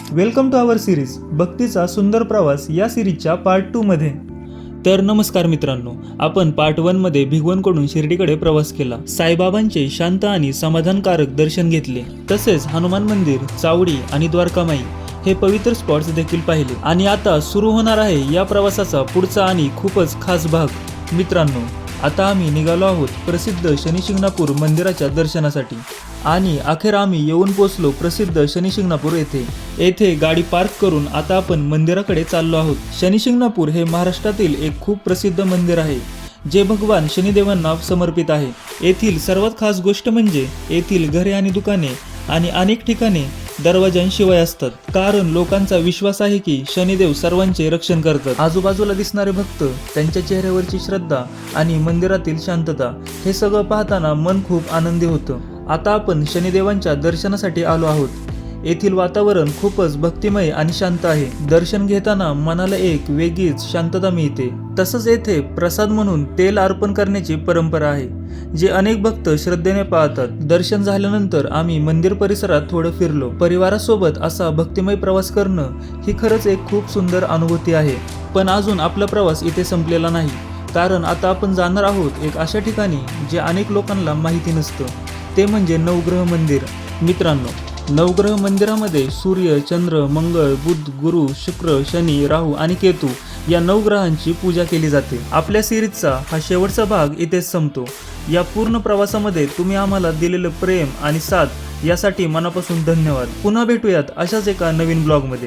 Welcome to our series भक्तीचा सुंदर प्रवास या सिरीजच्या पार्ट 2 मध्ये। तर नमस्कार मित्रांनो, आपण पार्ट 1 मध्ये भिगवणकडून शिर्डीकडे प्रवास केला। साईबाबांचे शांत आणि समाधानकारक दर्शन घेतले। तसेच हनुमान मंदिर, चावडी आणि द्वारकामाई हे पवित्र स्पॉट्स देखील पाहिले। आणि आता सुरू होणार आहे या प्रवासाचा पुढचा आणि खूपच खास भाग। मित्रांनो, आता आम्ही निघालो आहोत प्रसिद्ध शनी शिंगणापूर मंदिराच्या दर्शनासाठी। आणि अखेर आम्ही येऊन पोहोचलो प्रसिद्ध शनी शिंगणापूर येथे गाडी पार्क करून आता आपण मंदिराकडे चाललो आहोत। शनी शिंगणापूर हे महाराष्ट्रातील एक खूप प्रसिद्ध मंदिर आहे, जे भगवान शनिदेवांना समर्पित आहे। येथील सर्वात खास गोष्ट म्हणजे येथील घरे आणि दुकाने आणि अनेक ठिकाणी दरवाजांशिवाय असतात, कारण लोकांचा विश्वास आहे की शनिदेव सर्वांचे रक्षण करतात। आजूबाजूला दिसणारे भक्त, त्यांच्या चेहऱ्यावरची श्रद्धा आणि मंदिरातील शांतता हे सगळं पाहताना मन खूप आनंदी होतं। आता आपण शनिदेवांच्या दर्शनासाठी आलो आहोत। येथील वातावरण खूपच भक्तिमय आणि शांत आहे। दर्शन घेताना मनाला एक वेगळीच शांतता मिळते। तसंच येथे प्रसाद म्हणून तेल अर्पण करण्याची परंपरा आहे, जे अनेक भक्त श्रद्धेने पाळतात। दर्शन झाल्यानंतर आम्ही मंदिर परिसरात थोडं फिरलो। परिवारासोबत असा भक्तिमय प्रवास करणं ही खरंच एक खूप सुंदर अनुभूती आहे। पण अजून आपला प्रवास इथे संपलेला नाही, कारण आता आपण जाणार आहोत एक अशा ठिकाणी जे अनेक लोकांना माहिती नसतं, ते म्हणजे नवग्रह मंदिर। मित्रांनो, नवग्रह मंदिरामध्ये सूर्य, चंद्र, मंगळ, बुध, गुरु, शुक्र, शनी, राहू आणि केतू या 9 ग्रहांची पूजा केली जाते। आपल्या सिरीजचा हा शेवटचा भाग इथेच संपतो। या पूर्ण प्रवासामध्ये तुम्ही आम्हाला दिलेलं प्रेम आणि साथ यासाठी मनापासून धन्यवाद। पुन्हा भेटूयात अशाच एका नवीन ब्लॉगमध्ये।